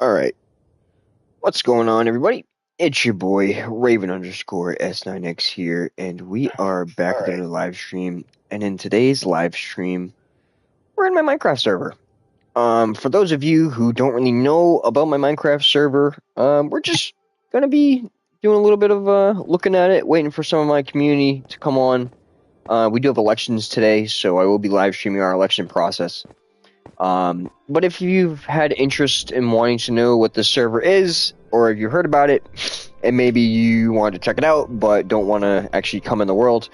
All right. What's going on, everybody? It's your boy, Raven underscore S9X here, and we are back with another live stream. And in today's live stream, we're in my Minecraft server. For those of you who don't really know about my Minecraft server, we're just gonna be doing a little bit of looking at it, waiting for some of my community to come on. We do have elections today, so I will be live streaming our election process. But if you've had interest in wanting to know what the server is, or if you heard about it, and maybe you want to check it out, but don't want to actually come in the world,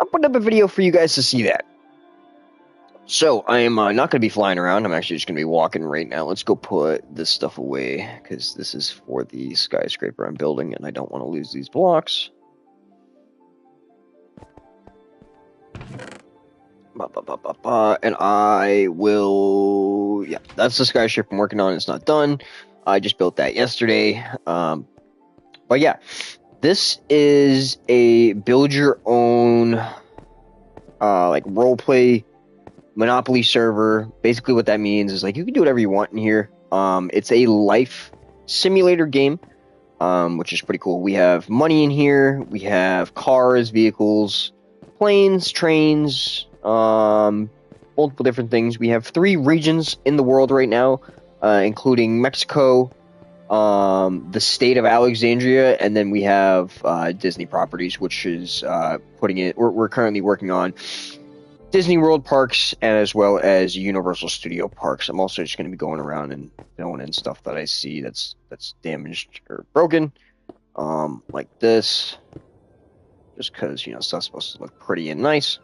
I'll put up a video for you guys to see that. So, I am not going to be flying around, I'm actually just going to be walking right now. Let's go put this stuff away, because this is for the skyscraper I'm building, and I don't want to lose these blocks. And I will, yeah, that's the skyscraper I'm working on. It's not done. I just built that yesterday. But yeah, this is a build your own, like roleplay Monopoly server. Basically what that means is like you can do whatever you want in here. It's a life simulator game, which is pretty cool. We have money in here. We have cars, vehicles, planes, trains, multiple different things. We have 3 regions in the world right now, including Mexico, the state of Alexandria, and then we have Disney properties, which is putting it. We're currently working on Disney World parks and as well as Universal Studio parks. I'm also just going to be going around and filling in stuff that I see that's damaged or broken, like this, just because stuff's supposed to look pretty and nice.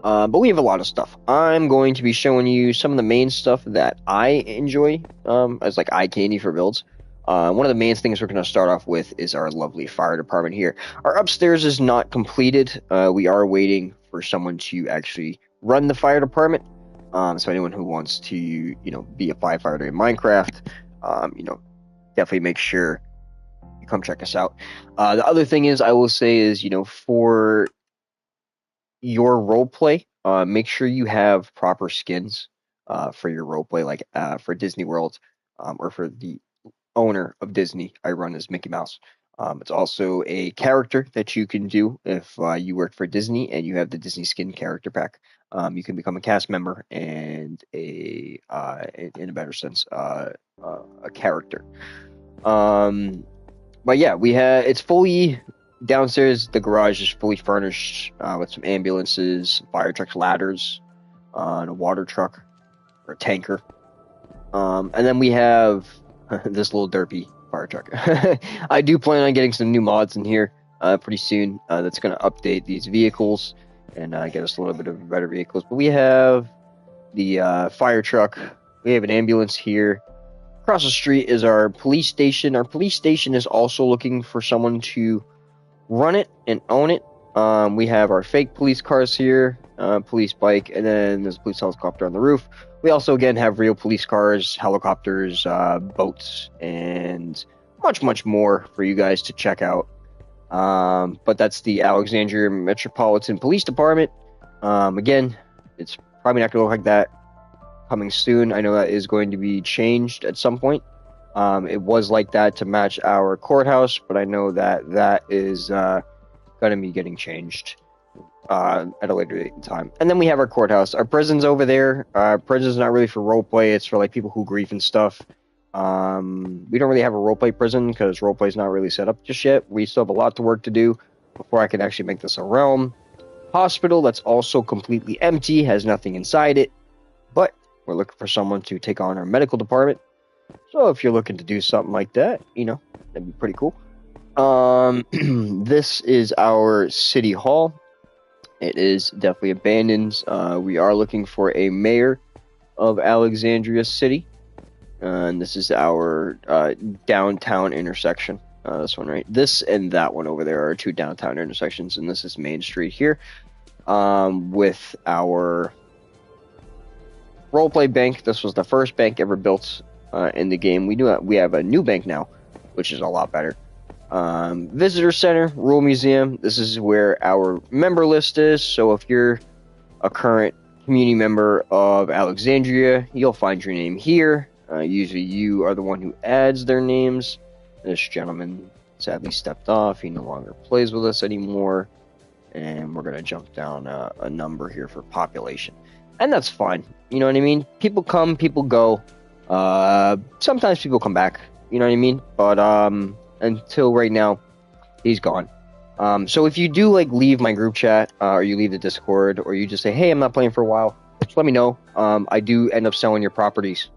But we have a lot of stuff. I'm going to be showing you some of the main stuff that I enjoy as like eye candy for builds. One of the main things we're going to start off with is our lovely fire department here. Our upstairs is not completed. We are waiting for someone to actually run the fire department. So anyone who wants to, be a firefighter in Minecraft, definitely make sure you come check us out. The other thing is, I will say is, for your roleplay, make sure you have proper skins for your roleplay, like for Disney World, or for the owner of Disney. I run as Mickey Mouse. It's also a character that you can do if you work for Disney and you have the Disney skin character pack. You can become a cast member and in a better sense, a character. But yeah, it's fully downstairs. The garage is fully furnished with some ambulances, fire trucks, ladders, and a water truck or a tanker. And then we have this little derpy fire truck. I do plan on getting some new mods in here pretty soon. That's going to update these vehicles and get us a little bit of better vehicles. But we have the fire truck. We have an ambulance here. Across the street is our police station. Our police station is also looking for someone to run it and own it. We have our fake police cars here, police bike, and then there's a police helicopter on the roof. We also, again, have real police cars, helicopters, boats, and much, much more for you guys to check out. But that's the Alexandria Metropolitan Police Department. Again, it's probably not going to look like that coming soon. I know that is going to be changed at some point. It was like that to match our courthouse, but I know that is going to be getting changed at a later date in time. And then we have our courthouse. Our prison's over there. Prison's not really for roleplay. It's for like people who grieve and stuff. We don't really have a roleplay prison because roleplay's not really set up just yet. We still have a lot to work to do before I can actually make this a realm. Hospital that's also completely empty, has nothing inside it, but we're looking for someone to take on our medical department. So if you're looking to do something like that, that'd be pretty cool. This is our city hall. It is definitely abandoned. We are looking for a mayor of Alexandria City. And this is our downtown intersection. This one, right? This and that one over there are 2 downtown intersections, and this is Main Street here. With our roleplay bank. This was the first bank ever built in the game. We have a new bank now, which is a lot better. Visitor Center, Rule Museum. This is where our member list is. So if you're a current community member of Alexandria, you'll find your name here. Usually you are the one who adds their names. This gentleman sadly stepped off. He no longer plays with us anymore. And we're going to jump down a number here for population. And that's fine. You know what I mean? People come, people go. Sometimes people come back. You know what I mean? But until right now, he's gone. So if you do like leave my group chat, or you leave the Discord, or you just say, hey, I'm not playing for a while, just let me know. I do end up selling your properties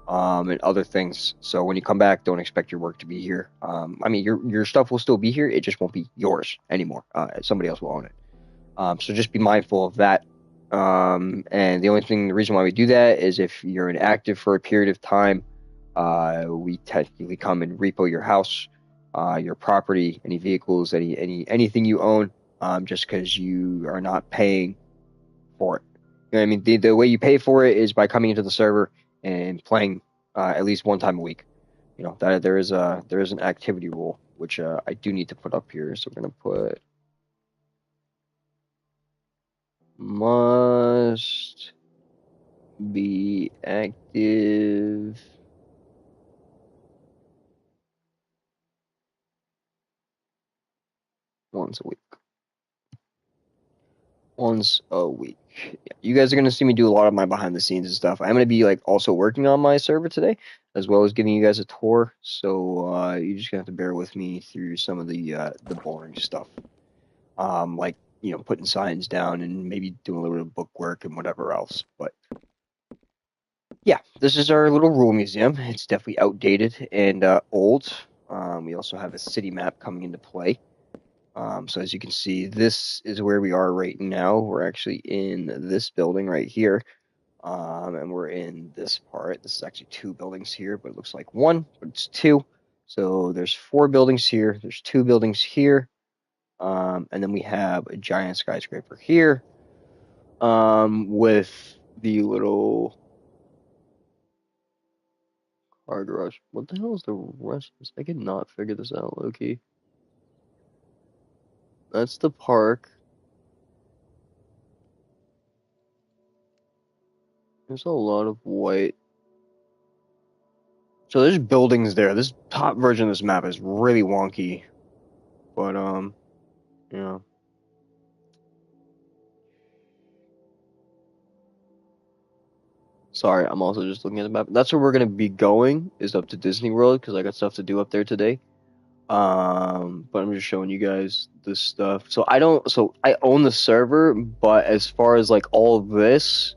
and other things. So when you come back, don't expect your work to be here. I mean, your stuff will still be here. It just won't be yours anymore. Somebody else will own it. So just be mindful of that. And the reason why we do that is if you're inactive for a period of time, we technically come and repo your house, your property, any vehicles, anything you own, just because you are not paying for it. You know what I mean? The way you pay for it is by coming into the server and playing at least one time a week. You know that there is an activity rule which I do need to put up here. So we're gonna put must be active once a week. Once a week. Yeah. You guys are going to see me do a lot of my behind the scenes and stuff. I'm going to be like also working on my server today, as well as giving you guys a tour. So you're just going to have to bear with me through some of the boring stuff. Like, you know, putting signs down and maybe doing a little bit of book work and whatever else. But yeah, this is our little rule museum. It's definitely outdated and old. We also have a city map coming into play. So as you can see, this is where we are right now. We're actually in this building right here. And we're in this part. This is actually 2 buildings here, but it looks like 1, but it's 2. So there's 4 buildings here. There's 2 buildings here. And then we have a giant skyscraper here. With the little car garage. What the hell is the rest of this? I cannot figure this out, Loki. That's the park. There's a lot of white. So there's buildings there. This top version of this map is really wonky. But, yeah. Sorry, I'm also just looking at the map. That's where we're going to be going, is up to Disney World, because I got stuff to do up there today. But I'm just showing you guys this stuff. So I own the server, but as far as like all of this,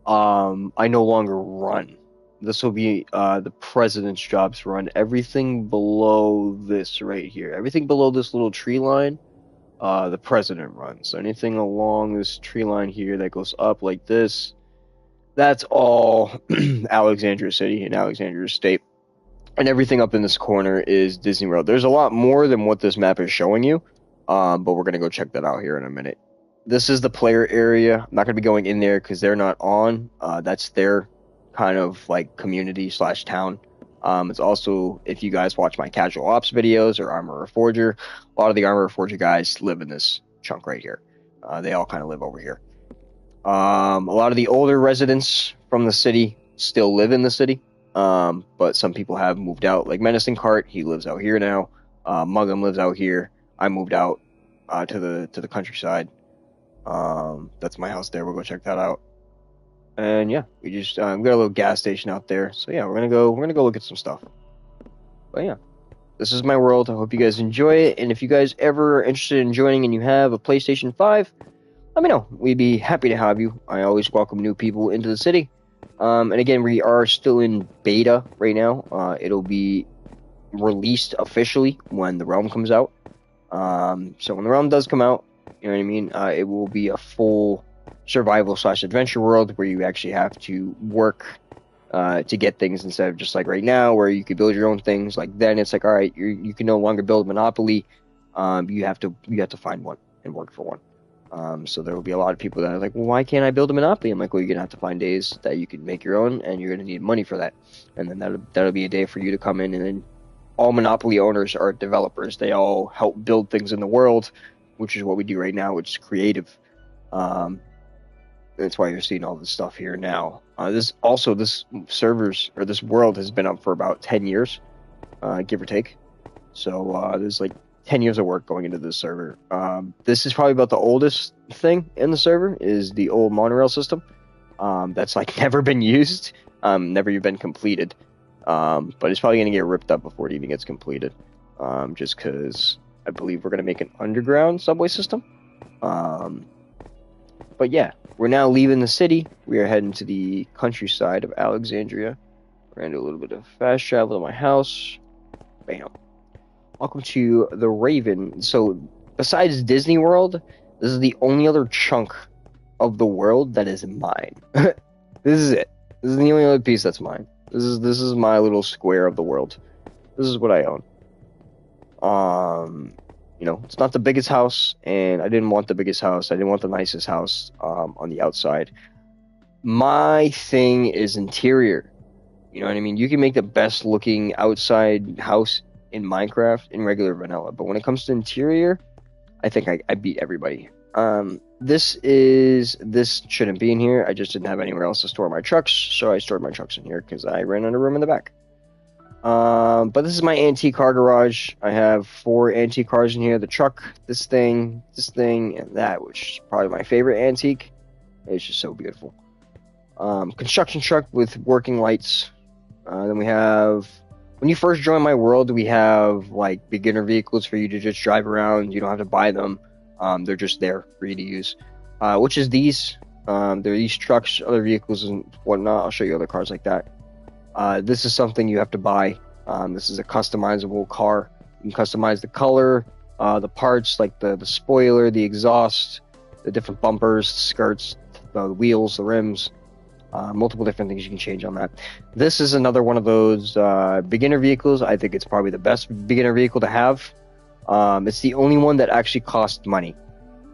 I no longer run. This will be the president's job to run everything below this right here. Everything below this little tree line, the president runs. So anything along this tree line here that goes up like this, that's all Alexandria City and Alexandria State. And everything up in this corner is Disney World. There's a lot more than what this map is showing you, but we're going to go check that out here in a minute. This is the player area. I'm not going to be going in there because they're not on. That's their kind of like community / town. It's also, if you guys watch my casual ops videos or Armorer Forger, a lot of the Armorer Forger guys live in this chunk right here. They all kind of live over here. A lot of the older residents from the city still live in the city, but some people have moved out. Like Menacing Cart, he lives out here now. Muggum lives out here. I moved out to the countryside. That's my house there. We'll go check that out. And yeah, we just we got a little gas station out there. So yeah, we're gonna go look at some stuff. But yeah, this is my world. I hope you guys enjoy it. And if you guys ever are interested in joining and you have a PlayStation 5, let me know. We'd be happy to have you. I always welcome new people into the city. And again, we are still in beta right now. It'll be released officially when the Realm comes out. So when the Realm does come out, you know what I mean? It will be a full survival / adventure world where you actually have to work to get things instead of just like right now where you could build your own things. Like then it's like, all right, you can no longer build Monopoly. You have to find one and work for one. So there will be a lot of people that are like, well, why can't I build a Monopoly? I'm like, well, you're going to have to find days that you can make your own, and you're going to need money for that. And then that'll be a day for you to come in, and then all Monopoly owners are developers. They all help build things in the world, which is what we do right now, which is creative. That's why you're seeing all this stuff here now. This servers or this world has been up for about 10 years, give or take. So there's like 10 years of work going into this server. This is probably about the oldest thing in the server is the old monorail system. That's like never been used, never even been completed. But it's probably going to get ripped up before it even gets completed. Just because I believe we're going to make an underground subway system. But yeah, we're now leaving the city. We are heading to the countryside of Alexandria. We're going to do a little bit of fast travel to my house. Bam. Welcome to the Raven. So, besides Disney World, this is the only other chunk of the world that is mine. This is it. This is the only other piece that's mine. This is my little square of the world. This is what I own. You know, it's not the biggest house, and I didn't want the biggest house. I didn't want the nicest house on the outside. My thing is interior. You know what I mean? You can make the best looking outside house in Minecraft in regular vanilla, but when it comes to interior, I think I beat everybody. This shouldn't be in here. I just didn't have anywhere else to store my trucks, so I stored my trucks in here because I ran out of room in the back. But this is my antique car garage. I have 4 antique cars in here. The truck, this thing, and that, which is probably my favorite antique. It's just so beautiful. Construction truck with working lights. Then we have, when you first join my world, we have like beginner vehicles for you to just drive around. You don't have to buy them. They're just there for you to use. Which is these. They're these trucks, other vehicles and whatnot. I'll show you other cars like that. This is something you have to buy. This is a customizable car. You can customize the color, the parts like the spoiler, the exhaust, the different bumpers, skirts, the wheels, the rims, multiple different things you can change on that. This is another one of those beginner vehicles. I think it's probably the best beginner vehicle to have. It's the only one that actually costs money,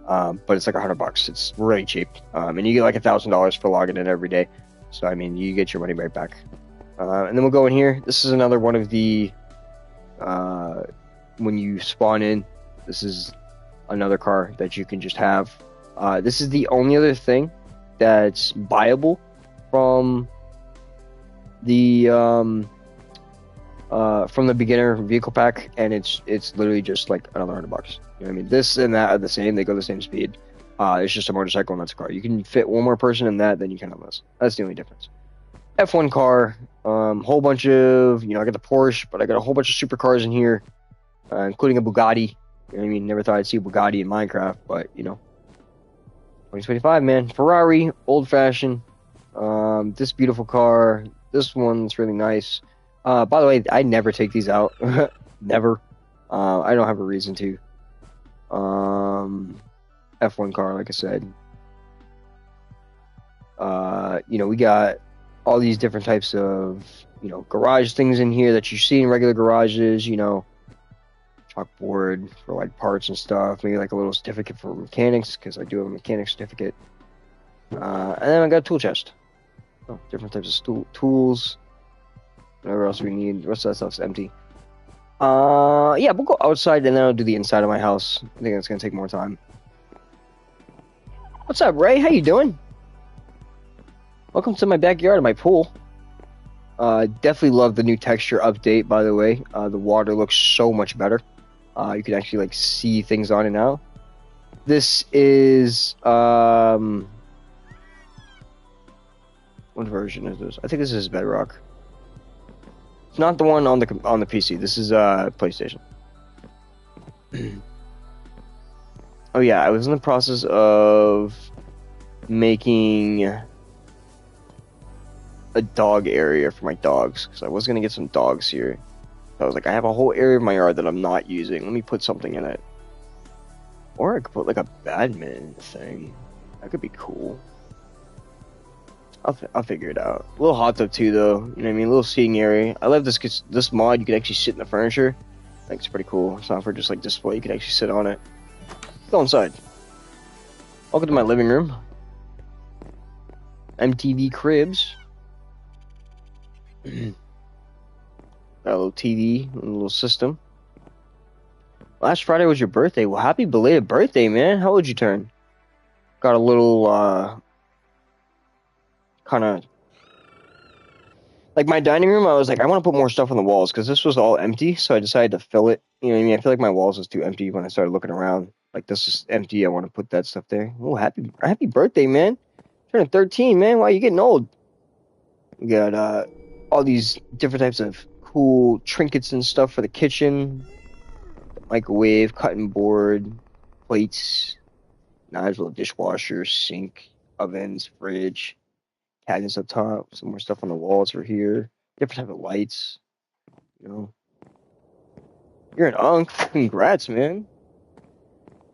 but it's like $100. It's really cheap, and you get like $1,000 for logging in every day. So I mean, you get your money right back. And then we'll go in here. This is another one of the, when you spawn in, this is another car that you can just have. This is the only other thing that's buyable from the beginner vehicle pack, and it's literally just like another $100. You know what I mean? This and that are the same. They go the same speed. It's just a motorcycle and that's a car. You can fit one more person in that than you can on this. That's the only difference. F1 car, whole bunch of, I got the Porsche, but I got a whole bunch of supercars in here, including a Bugatti. You know what I mean? Never thought I'd see a Bugatti in Minecraft, but, 2025, man. Ferrari, old-fashioned. This beautiful car. This one's really nice. By the way, I never take these out. Never. I don't have a reason to. F1 car, like I said. We got all these different types of, garage things in here that you see in regular garages, chalkboard for like parts and stuff, maybe like a little certificate for mechanics, because I do have a mechanic certificate. And then I got a tool chest. Different types of tools, whatever else we need. The rest of that stuff's empty. We'll go outside and then I'll do the inside of my house. I think that's going to take more time. What's up, Ray? How you doing? Welcome to my backyard and my pool. Definitely love the new texture update, by the way. The water looks so much better. You can actually see things on it now. This is what version is this? I think this is Bedrock. It's not the one on the PC. This is PlayStation. Oh yeah, I was in the process of making a dog area for my dogs because I was gonna get some dogs here. I was like, I have a whole area of my yard that I'm not using. Let me put something in it. Or I could put like a badminton thing. That could be cool. I'll figure it out. A little hot tub too, though. You know what I mean? A little seating area. I love this because this mod you can actually sit in the furniture. I think it's pretty cool. It's not for just display. You can actually sit on it. Go inside. Welcome to my living room. MTV Cribs. Got a little TV, a little system. Last Friday was your birthday. Well, happy belated birthday, man. How old did you turn? Got a little kind of like my dining room. I was like, I want to put more stuff on the walls because this was all empty, so I decided to fill it. You know what I mean? I feel like my walls was too empty when I started looking around. Like this is empty. I want to put that stuff there. Oh, happy birthday, man! Turning 13, man. Wow, you getting old? We got all these different types of cool trinkets and stuff for the kitchen. Microwave, cutting board, plates, knives, little dishwasher, sink, ovens, fridge, cabinets up top, some more stuff on the walls for here, different type of lights. You know, you're an unk. Congrats, man.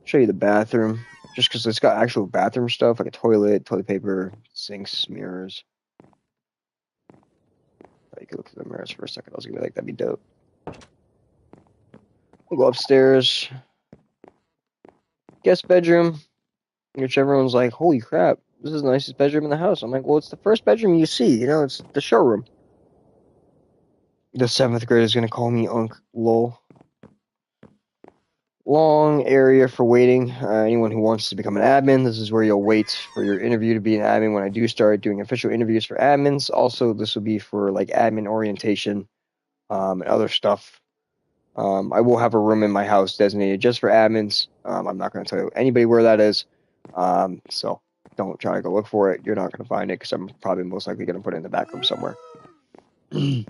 Show you the bathroom, just because it's got actual bathroom stuff like a toilet, toilet paper, sinks, mirrors. You could look at the mirrors for a second. I was gonna be like, that'd be dope. We'll go upstairs. Guest bedroom, which everyone's like, holy crap, this is the nicest bedroom in the house. I'm like, well, it's the first bedroom you see, you know, it's the showroom. The 7th grade is going to call me Unk, lol. Long area for waiting. Anyone who wants to become an admin, this is where you'll wait for your interview to be an admin when I do start doing official interviews for admins. Also, this will be for like admin orientation and other stuff. I will have a room in my house designated just for admins. I'm not going to tell anybody where that is. So don't try to go look for it. You're not going to find it because I'm probably most likely going to put it in the back room somewhere. And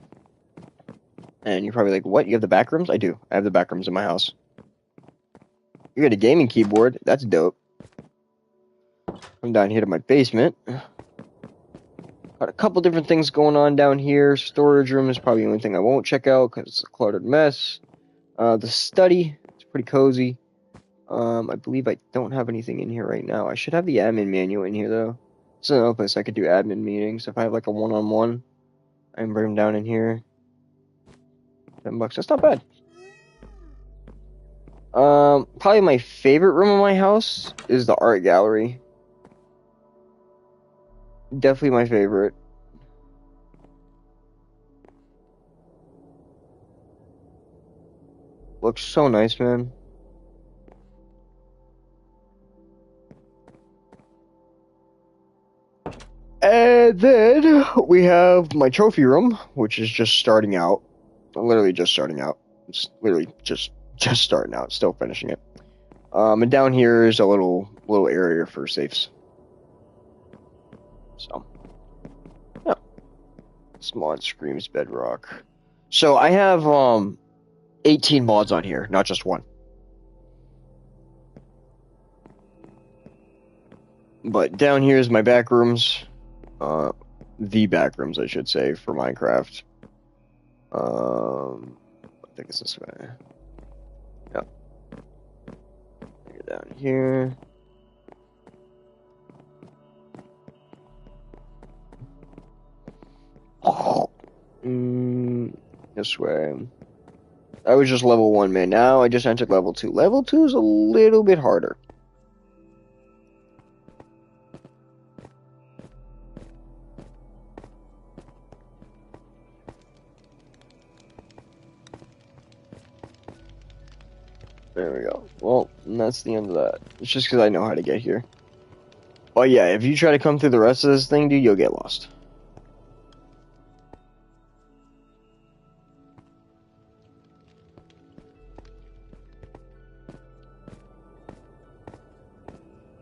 you're probably like, what? You have the back rooms? I do. I have the back rooms in my house. You got a gaming keyboard. That's dope. I'm down here to my basement. Got a couple different things going on down here. Storage room is probably the only thing I won't check out because it's a cluttered mess. The study, it's pretty cozy. I believe I don't have anything in here right now. I should have the admin manual in here, though. It's another place I could do admin meetings. If I have, like, a one-on-one, I can bring them down in here. $10. That's not bad. Probably my favorite room in my house is the art gallery. Definitely my favorite. Looks so nice, man. And then we have my trophy room, which is just starting out. Literally just starting out. It's literally just starting out. Still finishing it. And down here is a little area for safes. So, yeah. This mod screams Bedrock. So I have 18 mods on here, not just one. But down here is my back rooms. The back rooms, I should say, for Minecraft. I think it's this way. Yep. Down here. This way. I was just level 1, man. Now I just entered level 2. Level 2 is a little bit harder. There we go. Well, that's the end of that. It's just because I know how to get here. But yeah, if you try to come through the rest of this thing, dude, you'll get lost.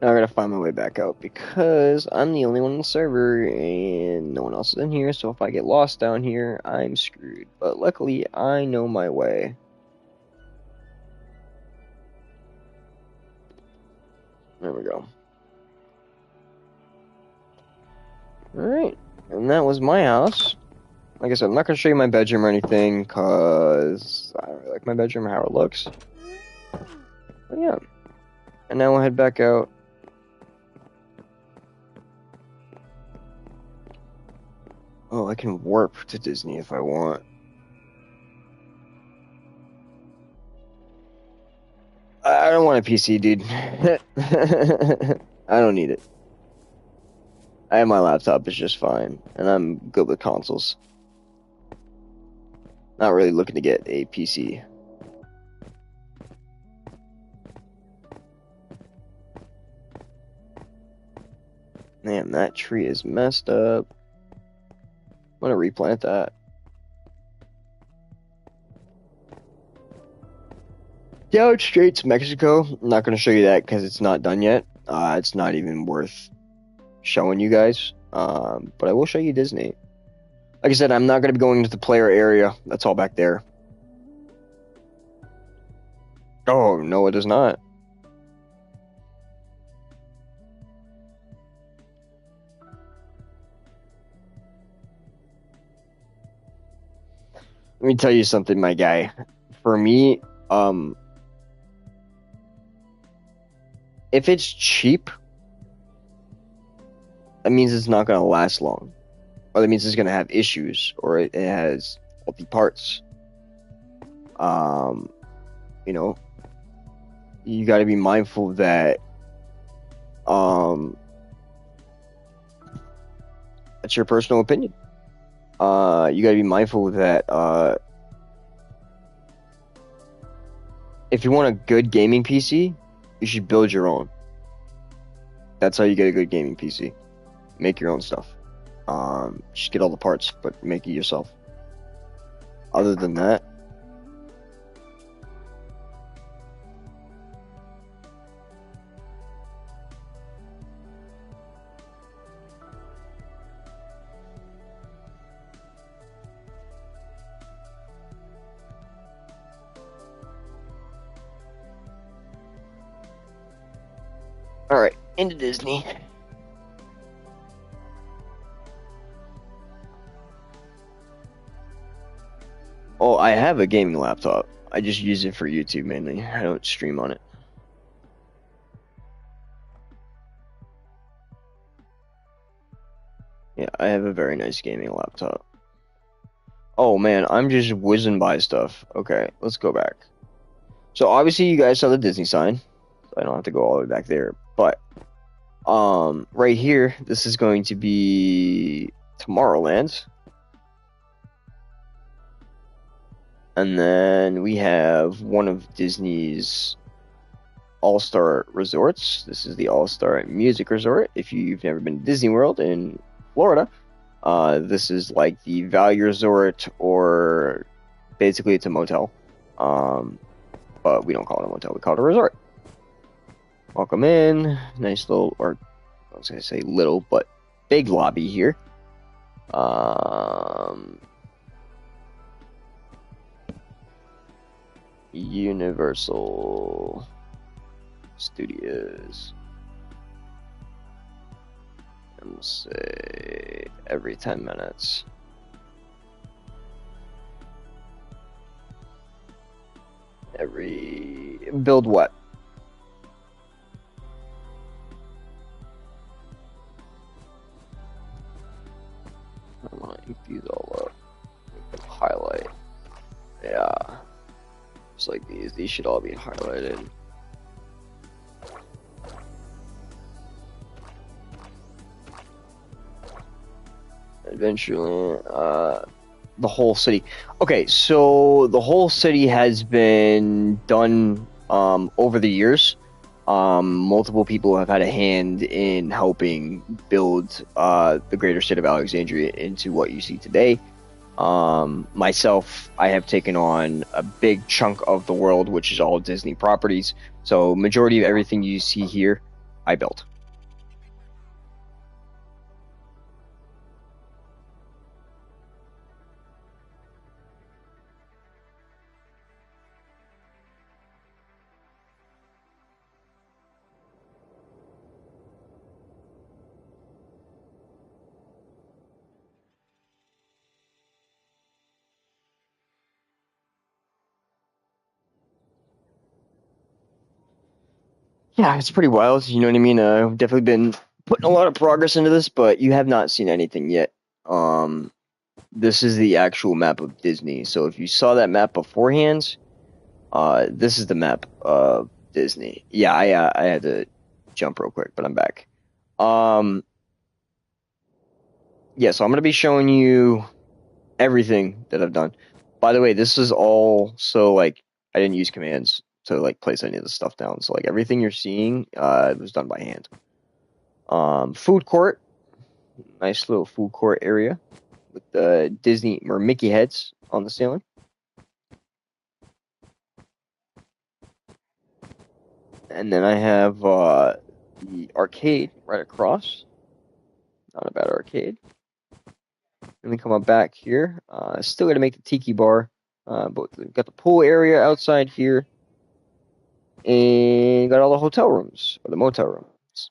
Now I gotta find my way back out because I'm the only one on the server and no one else is in here, so if I get lost down here, I'm screwed. But luckily, I know my way. There we go. Alright, and that was my house. Like I said, I'm not gonna show you my bedroom or anything because I don't really like my bedroom or how it looks. But yeah. And now we'll head back out. Oh, I can warp to Disney if I want. I don't want a PC, dude. I don't need it. I have my laptop, it's just fine. And I'm good with consoles. Not really looking to get a PC. Man, that tree is messed up. gonna replant that. Down straight to Mexico. I'm not gonna show you that because it's not done yet. It's not even worth showing you guys. But I will show you Disney. Like I said, I'm not gonna be going into the player area. That's all back there. Oh no, it is not. Let me tell you something, my guy. For me, if it's cheap, that means it's not gonna last long, or that means it's gonna have issues, or it has faulty parts. You know, you got to be mindful that that's your personal opinion. You got to be mindful that if you want a good gaming PC, you should build your own. That's how you get a good gaming PC. Make your own stuff. Just get all the parts, but make it yourself. Other than that, all right, into Disney. Oh, I have a gaming laptop. I just use it for YouTube mainly. I don't stream on it. Yeah, I have a very nice gaming laptop. Oh man, I'm just whizzing by stuff. Okay, let's go back. So obviously you guys saw the Disney sign. So I don't have to go all the way back there. But right here, this is going to be Tomorrowland. And then we have one of Disney's All-Star resorts. This is the All-Star Music Resort. If you've never been to Disney World in Florida, this is like the Value Resort, or basically it's a motel. But we don't call it a motel, we call it a resort. Welcome in. Nice little, or I was going to say little, but big lobby here. Universal Studios. And we'll say every 10 minutes. Build what? I want to ink these all up. Highlight. Yeah. Just like these should all be highlighted. Adventureland, the whole city. Okay, so the whole city has been done over the years. Multiple people have had a hand in helping build the greater state of Alexandria into what you see today. Myself, I have taken on a big chunk of the world, which is all Disney properties. So majority of everything you see here, I built. Yeah, it's pretty wild. You know what I mean? I've definitely been putting a lot of progress into this, but you have not seen anything yet. This is the actual map of Disney. So if you saw that map beforehand, this is the map of Disney. Yeah, I had to jump real quick, but I'm back. Yeah, so I'm gonna be showing you everything that I've done. By the way, this is all so like I didn't use commands to like place any of the stuff down. So like everything you're seeing was done by hand. Food court, nice little food court area. with the Disney or Mickey heads on the ceiling. And then I have the arcade right across. Not a bad arcade. Then we come up back here. Still got to make the tiki bar, but we've got the pool area outside here, and got all the hotel rooms or the motel rooms.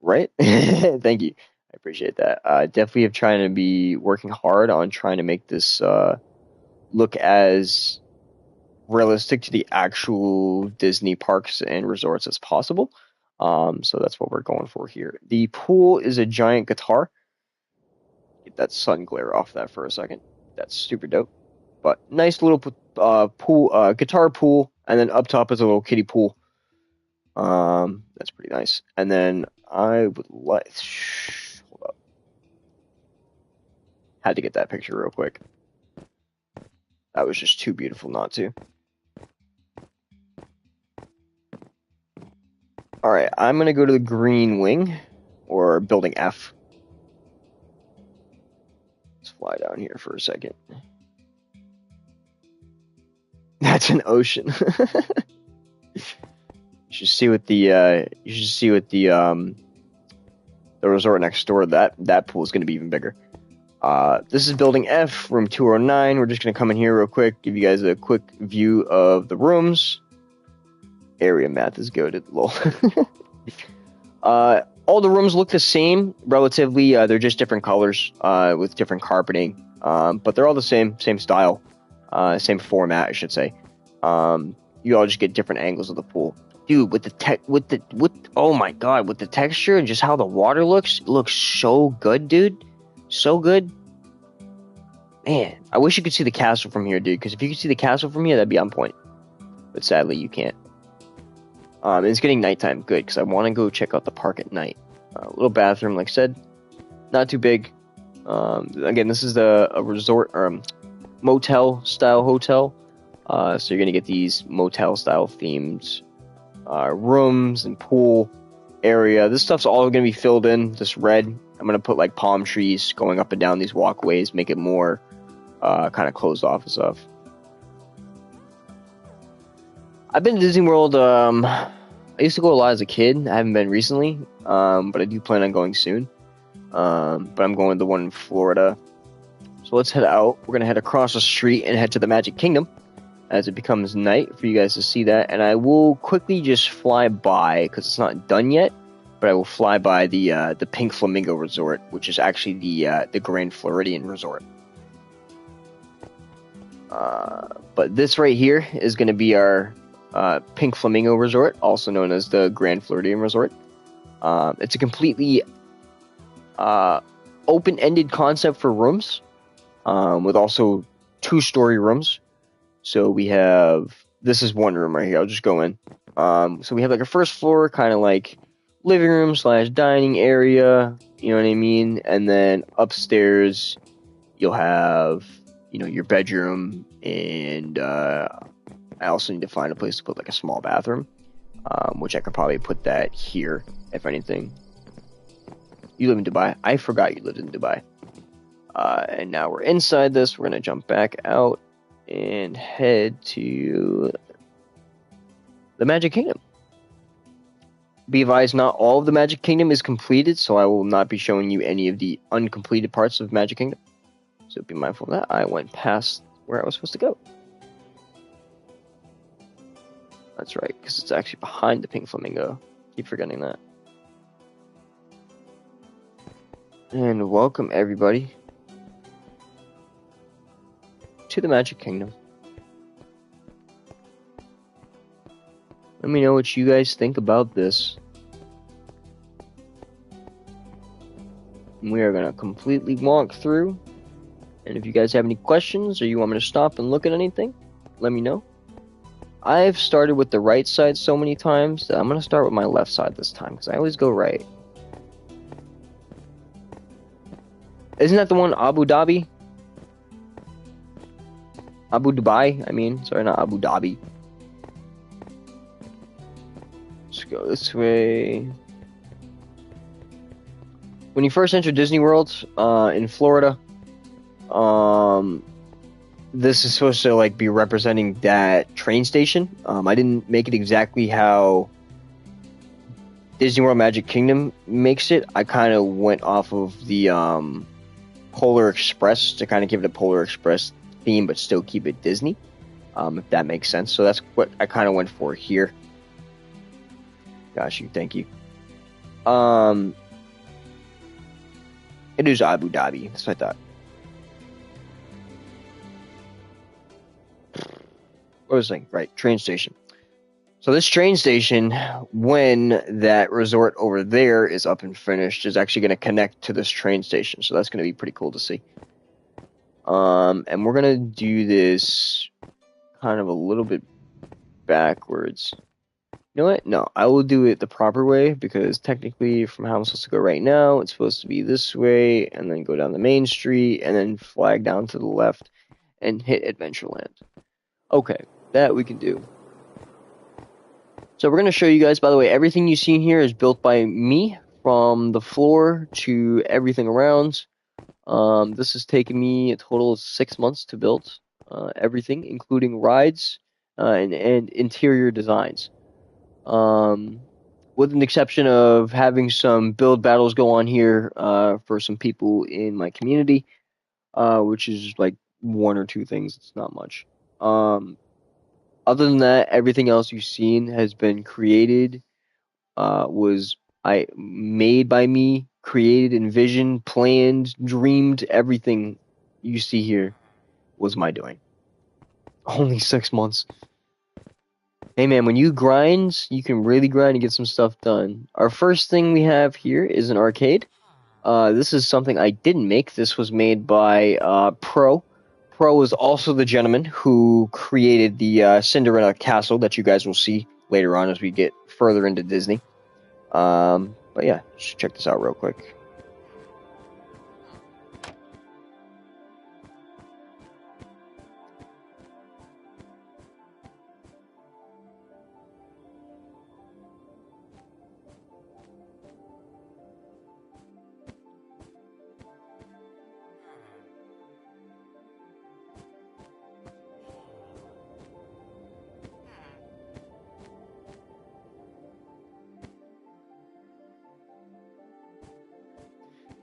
Right? Thank you. I appreciate that. Definitely have trying to be working hard on trying to make this look as realistic to the actual Disney parks and resorts as possible. So that's what we're going for here. The pool is a giant guitar. Get that sun glare off that for a second. That's super dope. But nice little pool, guitar pool, and then up top is a little kiddie pool. That's pretty nice. And then I would like. Hold up. Had to get that picture real quick. That was just too beautiful not to. All right, I'm gonna go to the green wing, or building F. Let's fly down here for a second. That's an ocean. You should see what the resort next door. That pool is gonna be even bigger. This is building F, room 209. We're just gonna come in here real quick, give you guys a quick view of the rooms. Area math is goated, lol. All the rooms look the same, relatively. They're just different colors, with different carpeting. But they're all the same style, same format, I should say. You all just get different angles of the pool. Dude, oh my god, with the texture and just how the water looks, it looks so good, dude. So good. Man, I wish you could see the castle from here, dude, because if you could see the castle from here, that'd be on point. But sadly, you can't. It's getting nighttime, good, because I want to go check out the park at night. Little bathroom, like I said, not too big. Again, this is a resort or motel style hotel, so you're gonna get these motel style themed rooms and pool area. This stuff's all gonna be filled in this red. I'm gonna put like palm trees going up and down these walkways, make it more kind of closed off and stuff. I've been to Disney World. I used to go a lot as a kid. I haven't been recently, but I do plan on going soon. But I'm going to the one in Florida. So let's head out. We're going to head across the street and head to the Magic Kingdom as it becomes night for you guys to see that. And I will quickly just fly by, because it's not done yet, but I will fly by the Pink Flamingo Resort, which is actually the Grand Floridian Resort. But this right here is going to be our Pink Flamingo Resort, also known as the Grand Floridian Resort. It's a completely open-ended concept for rooms, with also 2-story rooms. So we have, this is one room right here. I'll just go in. So we have like a first floor, kind of like living room / dining area, you know what I mean? And then upstairs, you'll have, your bedroom, and I also need to find a place to put like a small bathroom, which I could probably put that here, if anything. You live in Dubai? I forgot you lived in Dubai. And now we're inside this. We're going to jump back out and head to the Magic Kingdom. Be advised, not all of the Magic Kingdom is completed, so I will not be showing you any of the uncompleted parts of Magic Kingdom. So be mindful of that. I went past where I was supposed to go. That's right, because it's actually behind the Pink Flamingo. Keep forgetting that. And welcome everybody to the Magic Kingdom. Let me know what you guys think about this. We are going to completely walk through. And if you guys have any questions or you want me to stop and look at anything, let me know. I've started with the right side so many times that I'm going to start with my left side this time, because I always go right. Isn't that the one, Abu Dhabi? Abu Dubai, I mean. Sorry, not Abu Dhabi. Let's go this way. When you first enter Disney World in Florida, This is supposed to like be representing that train station. I didn't make it exactly how Disney World Magic Kingdom makes it. I kind of went off of the Polar Express to kind of give it a Polar Express theme, but still keep it Disney, if that makes sense. So that's what I kind of went for here. Gosh, thank you. It is Abu Dhabi. That's what I thought. What was I saying? Right, train station. So this train station, when that resort over there is up and finished, is actually going to connect to this train station. So that's going to be pretty cool to see. And we're going to do this kind of a little bit backwards. You know what? No, I will do it the proper way, because technically from how I'm supposed to go right now, it's supposed to be this way and then go down the main street and then flag down to the left and hit Adventureland. Okay, that we can do. So we're going to show you guys, by the way, everything you see here is built by me, from the floor to everything around. This has taken me a total of 6 months to build everything, including rides and interior designs. With an exception of having some build battles go on here for some people in my community, which is like 1 or 2 things. It's not much. Other than that, everything else you've seen has been created, was made by me, created, envisioned, planned, dreamed. Everything you see here was my doing. Only 6 months. Hey man, when you grind, you can really grind and get some stuff done. Our first thing we have here is an arcade. This is something I didn't make. This was made by Pro. Pro is also the gentleman who created the Cinderella Castle that you guys will see later on as we get further into Disney. But yeah, just check this out real quick.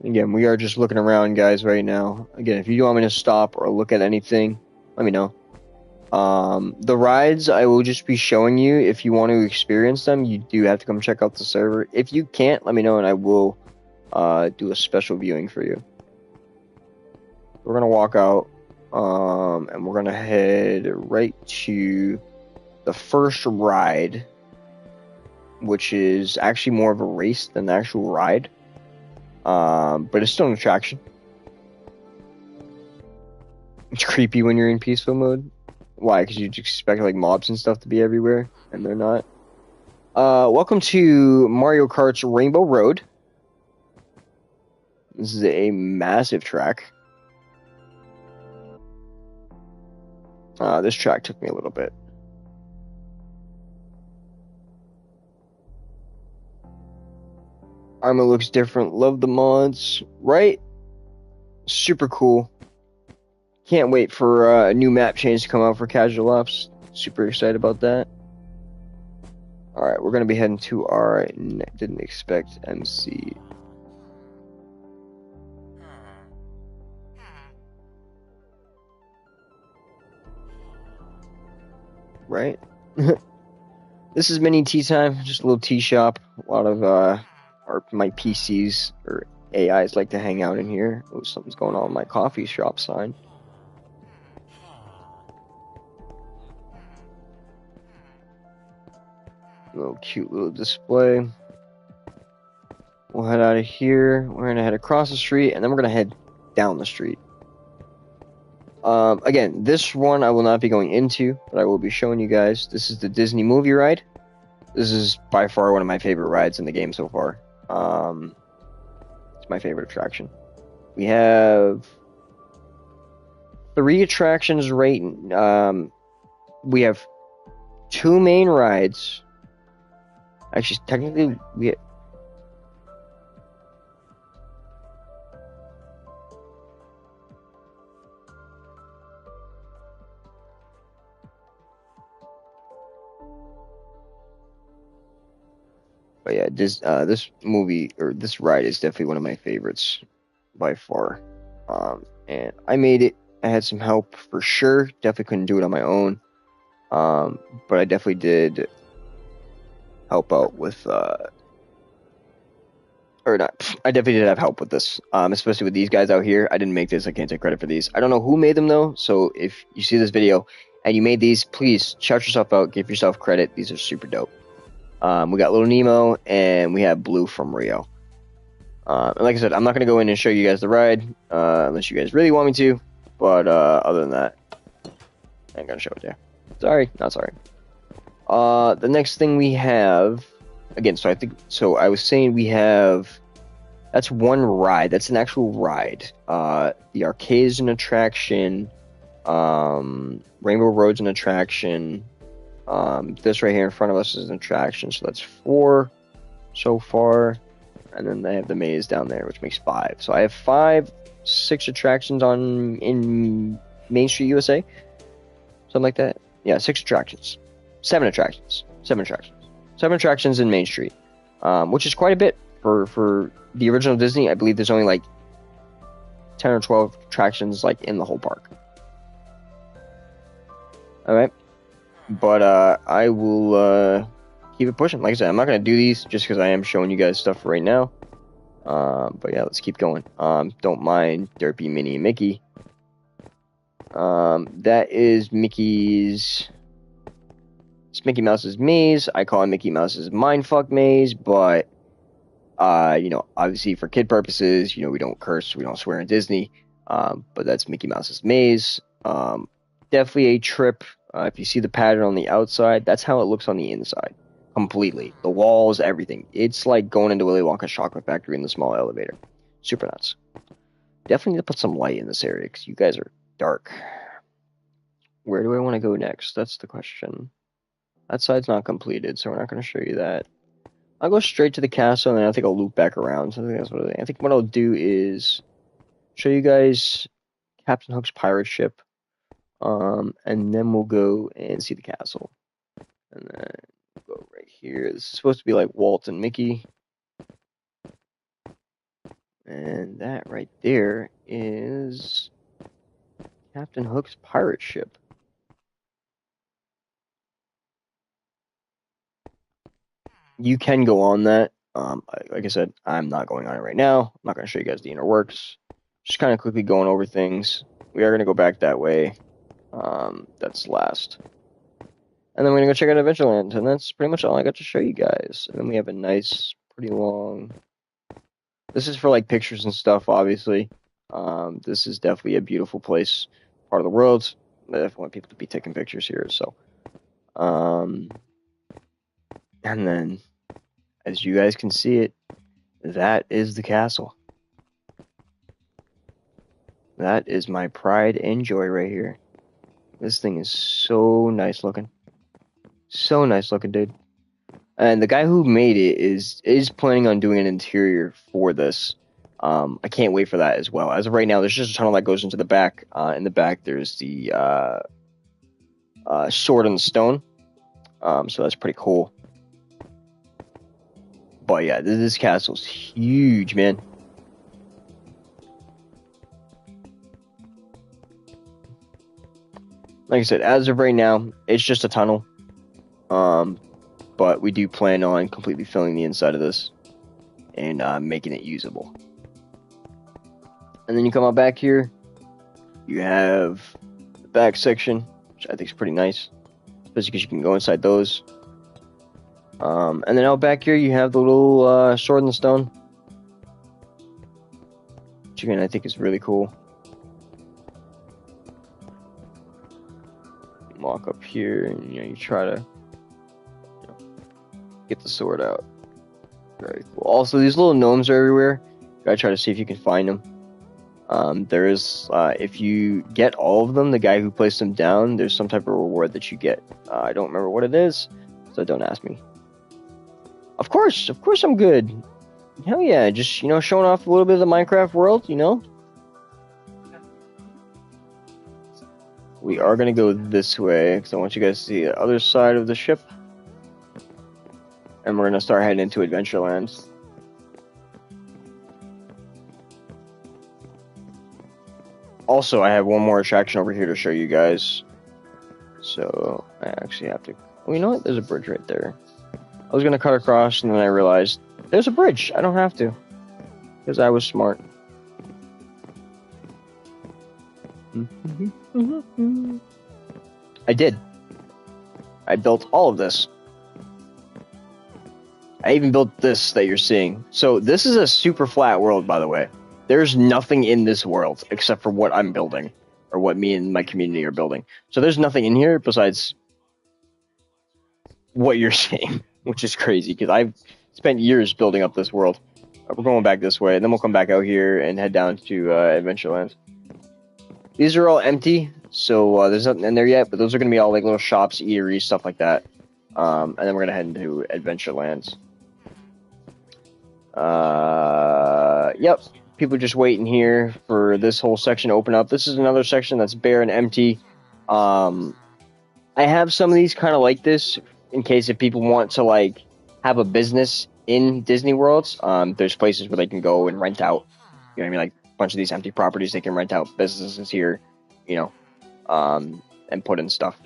Again, we are just looking around, guys, right now. Again, if you want me to stop or look at anything, let me know. The rides, I will just be showing you. If you want to experience them, you do have to come check out the server. If you can't, let me know, and I will do a special viewing for you. We're going to walk out, and we're going to head right to the first ride, which is actually more of a race than the actual ride. But it's still an attraction. It's creepy when you're in peaceful mode. Why? Because you expect like mobs and stuff to be everywhere, and they're not. Welcome to Mario Kart's Rainbow Road. This is a massive track. This track took me a little bit. Armor looks different. Love the mods. Right? Super cool. Can't wait for a new map change to come out for Casual Ops. Super excited about that. Alright, we're going to be heading to our Didn't Expect MC. Right? This is mini tea time. Just a little tea shop. A lot of my PCs or AIs like to hang out in here. Oh, something's going on with my coffee shop sign. Little cute little display. We'll head out of here. We're gonna head across the street, and then we're gonna head down the street. Again, this one I will not be going into, but I will be showing you guys. This is the Disney movie ride. This is by far one of my favorite rides in the game so far. It's my favorite attraction. We have 3 attractions right. We have 2 main rides. Actually, technically, But yeah, this movie or this ride is definitely one of my favorites by far. And I made it. I had some help for sure. Definitely couldn't do it on my own. But I definitely did help out with or not. I definitely did have help with this. Especially with these guys out here. I didn't make this. I can't take credit for these. I don't know who made them though. So if you see this video and you made these, please shout yourself out. Give yourself credit. These are super dope. We got Little Nemo and we have Blue from Rio. And like I said, I'm not gonna go in and show you guys the ride unless you guys really want me to. But other than that, I ain't gonna show it there. Sorry, not sorry. The next thing we have, again, so I was saying we have, that's one ride. That's an actual ride. The arcade is an attraction. Rainbow Road's an attraction. This right here in front of us is an attraction. So that's 4 so far. And then they have the maze down there, which makes 5. So I have 6 attractions in Main Street, USA. Something like that. Yeah, 6 attractions. 7 attractions. 7 attractions. 7 attractions in Main Street, which is quite a bit for the original Disney. I believe there's only like 10 or 12 attractions like in the whole park. All right, but I will keep it pushing. Like I said, I'm not gonna do these just because I am showing you guys stuff right now. But yeah, let's keep going. Don't mind Derpy, Minnie, and Mickey. That is Mickey's. It's Mickey Mouse's maze. I call it Mickey Mouse's mindfuck maze, but obviously for kid purposes, we don't curse, we don't swear in Disney. But that's Mickey Mouse's maze. Definitely a trip. If you see the pattern on the outside, that's how it looks on the inside. Completely. The walls, everything. It's like going into Willy Wonka's chocolate factory in the small elevator. Super nuts. Definitely need to put some light in this area because you guys are dark. Where do I want to go next? That's the question. That side's not completed, so we're not going to show you that. I'll go straight to the castle, and then I think I'll loop back around. So I think what I'll do is show you guys Captain Hook's pirate ship, and then we'll go and see the castle. And then we'll go right here. This is supposed to be like Walt and Mickey. And that right there is Captain Hook's pirate ship. You can go on that. Like I said, I'm not going on it right now. I'm not going to show you guys the inner works. Just kind of quickly going over things. We are going to go back that way. That's last. And then we're going to go check out Adventureland. And that's pretty much all I got to show you guys. And then we have a nice, pretty long... This is for like pictures and stuff, obviously. This is definitely a beautiful place, part of the world. I definitely want people to be taking pictures here, so... And then, as you guys can see it, that is the castle. That is my pride and joy right here. This thing is so nice looking. So nice looking, dude. And the guy who made it is planning on doing an interior for this. I can't wait for that as well. As of right now, there's just a tunnel that goes into the back. In the back, there's the sword and the stone. So that's pretty cool. But yeah, this castle's huge, man. Like I said, as of right now, it's just a tunnel. But we do plan on completely filling the inside of this and making it usable. And then you come out back here, you have the back section, which I think is pretty nice, especially because you can go inside those. And then out back here, you have the little sword and the stone, which again I think is really cool. Walk up here, and you try to get the sword out. Very cool. Also, these little gnomes are everywhere. You gotta try to see if you can find them. There is, if you get all of them, the guy who placed them down, there's some type of reward that you get. I don't remember what it is, so don't ask me. Of course I'm good. Hell yeah, just, showing off a little bit of the Minecraft world, We are going to go this way, because I want you guys to see the other side of the ship. and we're gonna start heading into Adventureland. Also, I have one more attraction over here to show you guys. So I actually have to. Well, you know what? There's a bridge right there. I was gonna cut across, and then I realized there's a bridge. I don't have to, because I was smart. I did. I built all of this. I even built this that you're seeing. So this is a super flat world, by the way. There's nothing in this world except for what I'm building, or what me and my community are building. So there's nothing in here besides what you're seeing, which is crazy, because I've spent years building up this world. We're going back this way, and then we'll come back out here and head down to Adventureland. These are all empty, so there's nothing in there yet, but those are going to be all like little shops, eateries, stuff like that. And then we're going to head into Adventureland. Yep, people just waiting here for this whole section to open up. This is another section that's bare and empty. I have some of these kind of like this in case if people want to like have a business in Disney Worlds. There's places where they can go and rent out, you know what I mean, like a bunch of these empty properties. They can rent out businesses here, you know, and put in stuff.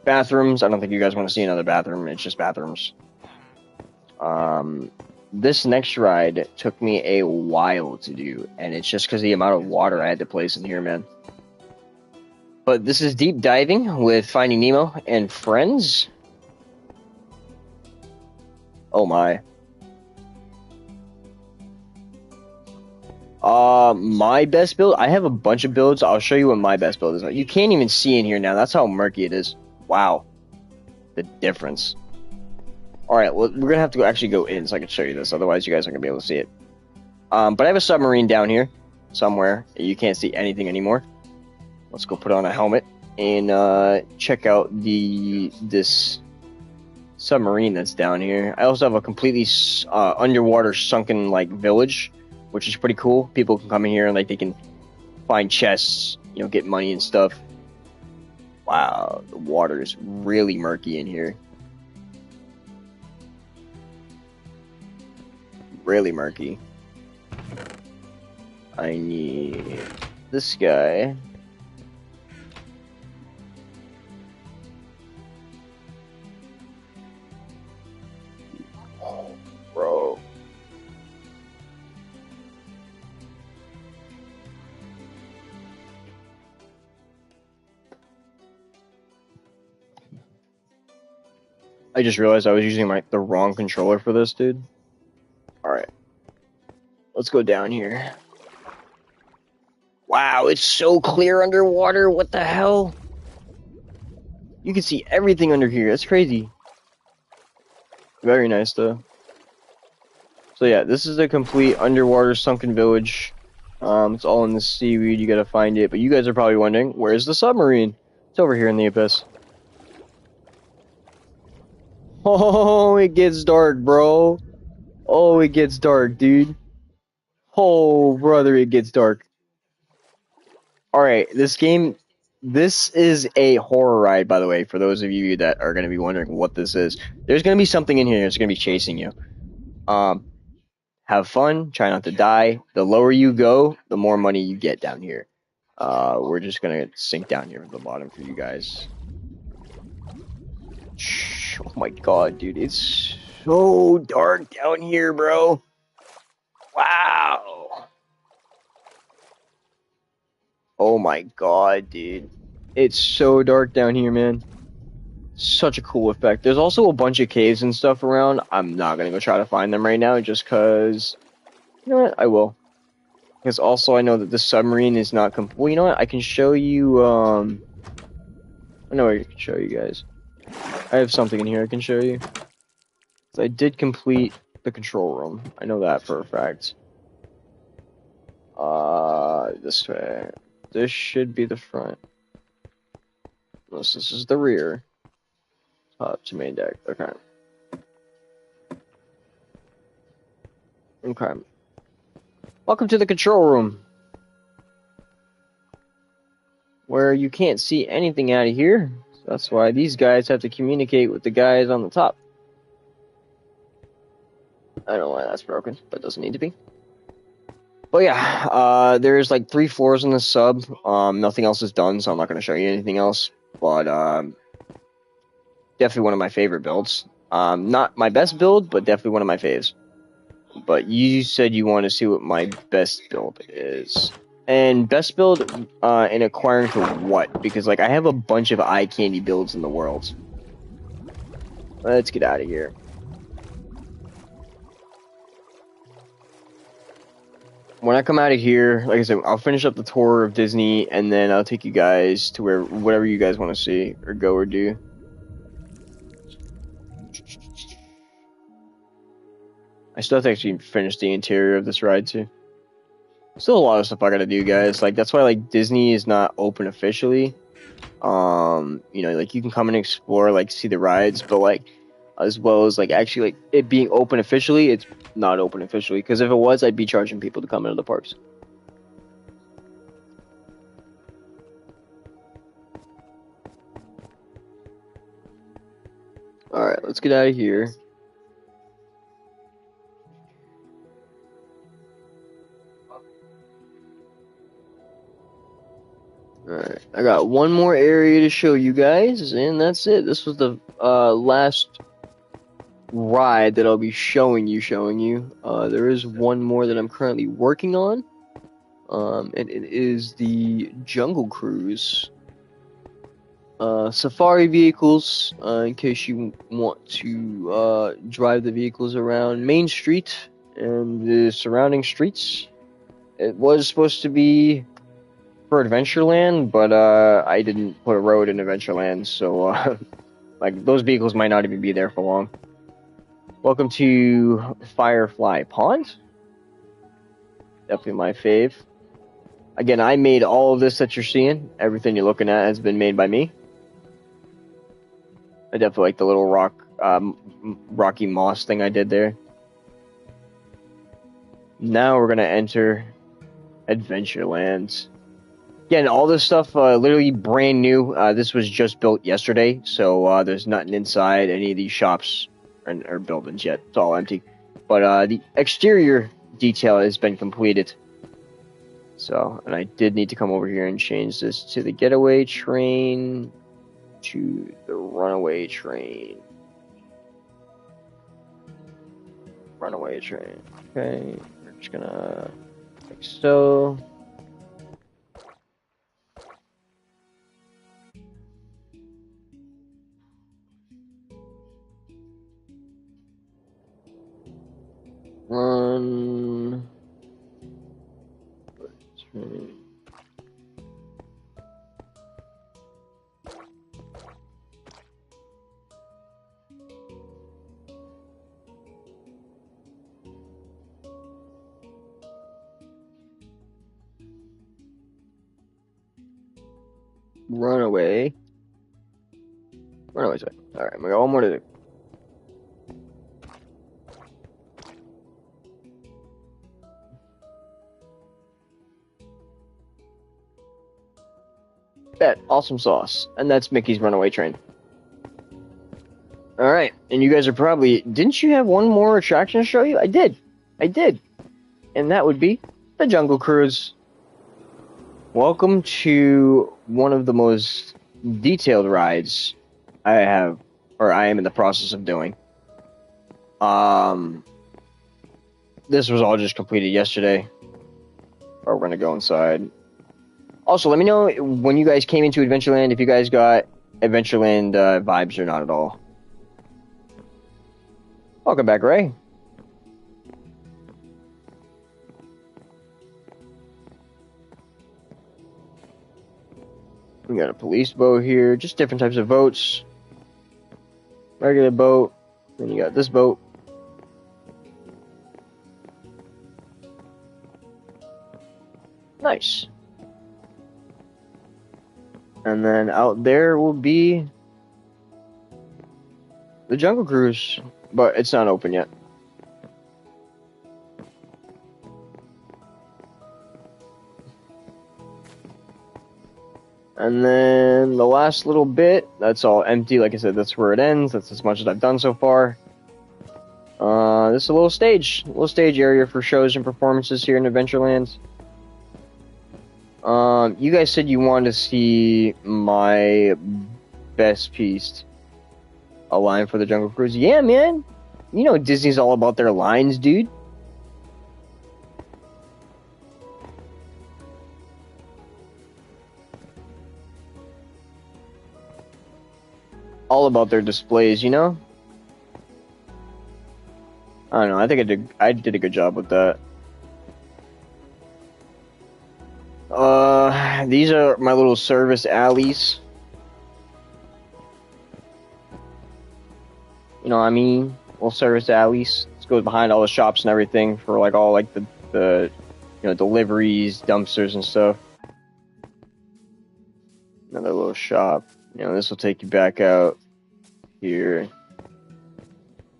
Bathrooms, I don't think you guys want to see another bathroom. It's just bathrooms. This next ride took me a while to do, and it's just because the amount of water I had to place in here, man. But this is Deep Diving with Finding Nemo and Friends. Oh my. My best build, I have a bunch of builds. I'll show you what my best build is. You can't even see in here now. That's how murky it is. Wow. The difference. Alright, well, we're gonna have to actually go in so I can show you this. Otherwise, you guys aren't gonna be able to see it. But I have a submarine down here somewhere. You can't see anything anymore. Let's go put on a helmet and check out this submarine that's down here. I also have a completely underwater sunken like village, which is pretty cool. People can come in here and like they can find chests, you know, get money and stuff. Wow, the water is really murky in here. Really murky. I need this guy. Oh, bro. I just realized I was using the wrong controller for this, dude. Alright. Let's go down here. Wow, it's so clear underwater. What the hell? You can see everything under here. That's crazy. Very nice, though. So yeah, this is a complete underwater sunken village. It's all in the seaweed. You gotta find it. But you guys are probably wondering, where's the submarine? It's over here in the abyss. Oh, it gets dark, bro. Oh, it gets dark, dude. Oh, brother, it gets dark. Alright, this is a horror ride, by the way, for those of you that are going to be wondering what this is. There's going to be something in here that's going to be chasing you. Have fun, try not to die. The lower you go, the more money you get down here. We're just going to sink down here at the bottom for you guys. Oh my god, dude, it's so dark down here, bro. Wow. Oh my god, dude. It's so dark down here, man. Such a cool effect. There's also a bunch of caves and stuff around. I'm not gonna go try to find them right now just because... You know what? I will. Because also I know that the submarine is not complete. Well, you know what? I can show you, I know I can show you guys. I have something in here I can show you. So I did complete the control room. I know that for a fact. This way. This should be the front. Unless this is the rear. Top to main deck. Okay. Okay. Welcome to the control room. Where you can't see anything out of here. So that's why these guys have to communicate with the guys on the top. I don't know why that's broken, but it doesn't need to be. But yeah, there's like 3 floors in the sub. Nothing else is done, so I'm not going to show you anything else. But definitely one of my favorite builds. Not my best build, but definitely one of my faves. But you said you want to see what my best build is. And best build in acquiring for what? Because like I have a bunch of eye candy builds in the world. Let's get out of here. When I come out of here, like I said, I'll finish up the tour of Disney, and then I'll take you guys to whatever you guys want to see or go or do. I still have to actually finish the interior of this ride too. Still a lot of stuff I gotta do, guys. Like that's why like Disney is not open officially. You know, like you can come and explore, like see the rides, but like as well as like actually like it being open officially, it's not open officially. Because if it was, I'd be charging people to come into the parks. All right, let's get out of here. Alright, I got one more area to show you guys, and that's it. This was the last ride that I'll be showing you. There is one more that I'm currently working on, and it is the Jungle Cruise. Safari vehicles, in case you want to drive the vehicles around Main Street and the surrounding streets. It was supposed to be for Adventureland, but I didn't put a road in Adventureland, so like those vehicles might not even be there for long. Welcome to Firefly Pond. Definitely my fave. Again, I made all of this that you're seeing. Everything you're looking at has been made by me. I definitely like the little rocky moss thing I did there. Now we're gonna enter Adventureland. Again, all this stuff literally brand new. This was just built yesterday, so there's nothing inside any of these shops or buildings yet. It's all empty. But the exterior detail has been completed. So, and I did need to come over here and change this to the getaway train to the runaway train. Runaway train. Okay, we're just gonna like so. Run. Runaway. Runaway. All right, we got one more to do. Bet. Awesome sauce. And that's Mickey's Runaway Train. Alright, and you guys are probably... Didn't you have one more attraction to show you? I did. And that would be the Jungle Cruise. Welcome to one of the most detailed rides I have, or I am in the process of doing. This was all just completed yesterday. Or we're gonna go inside. Also, let me know when you guys came into Adventureland if you guys got Adventureland vibes or not at all. Welcome back, Ray. We got a police boat here, just different types of boats. Regular boat, then you got this boat. Nice. And then out there will be the Jungle Cruise, but it's not open yet. And then the last little bit, that's all empty. Like I said, that's where it ends. That's as much as I've done so far. This is a little stage area for shows and performances here in Adventureland. You guys said you wanted to see my best piece, a line for the Jungle Cruise. Yeah, man. You know Disney's all about their lines, dude. All about their displays, you know? I don't know. I think I did a good job with that. These are my little service alleys. You know what I mean? Little service alleys. This goes behind all the shops and everything for like all like the deliveries, dumpsters and stuff. Another little shop. You know, this will take you back out here.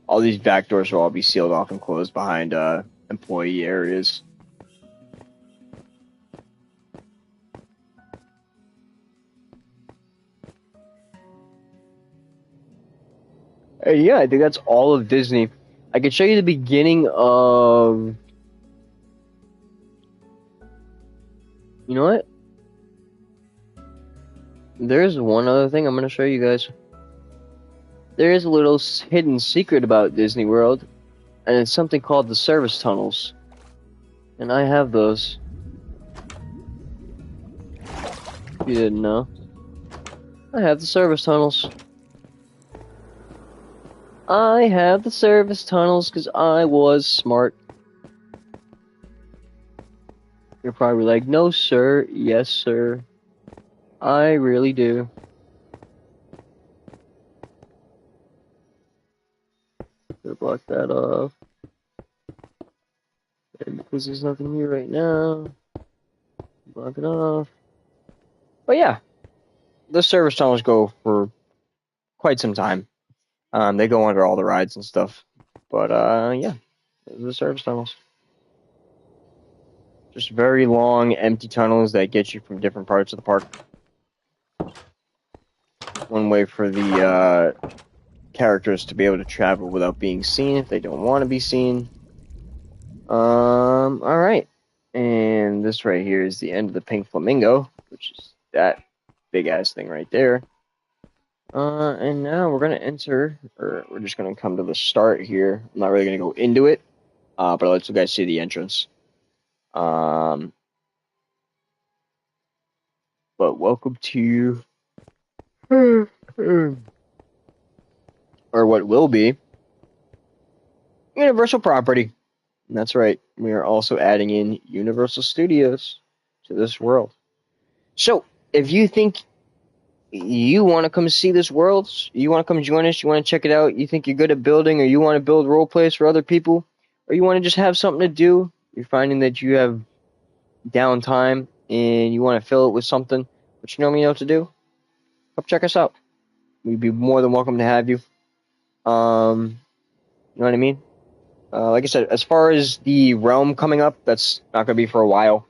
All these back doors will all be sealed off and closed behind employee areas. Yeah, I think that's all of Disney. I could show you the beginning of... You know what? There's one other thing I'm going to show you guys. There is a little hidden secret about Disney World, and it's something called the service tunnels. And I have those. If you didn't know. I have the service tunnels. I have the service tunnels because I was smart. You're probably like, no sir, yes sir. I really do. Gonna block that off. And because there's nothing here right now, block it off. But yeah, the service tunnels go for quite some time. They go under all the rides and stuff. But yeah, those are the service tunnels. Just very long, empty tunnels that get you from different parts of the park. One way for the characters to be able to travel without being seen if they don't want to be seen. Alright. And this right here is the end of the Pink Flamingo, which is that big ass thing right there. And now we're gonna enter, or we're just gonna come to the start here. I'm not really gonna go into it, but I'll let you guys see the entrance. But welcome to, or what will be, Universal property. And that's right, we are also adding in Universal Studios to this world. So, if you think you want to come see this world, you want to come join us, you want to check it out, you think you're good at building, or you want to build role plays for other people, or you want to just have something to do, you're finding that you have downtime and you want to fill it with something, but you normally know what to do, come check us out. We'd be more than welcome to have you. You know what I mean? Like I said, as far as the realm coming up, that's not going to be for a while.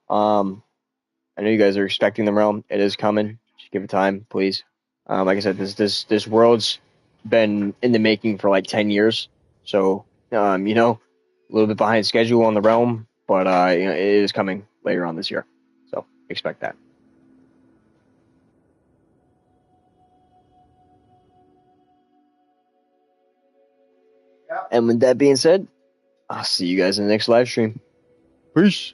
I know you guys are expecting the realm. It is coming. Just give it time, please. Like I said, this world's been in the making for like 10 years. So, a little bit behind schedule on the realm, but it is coming later on this year. So, expect that. And with that being said, I'll see you guys in the next live stream. Peace.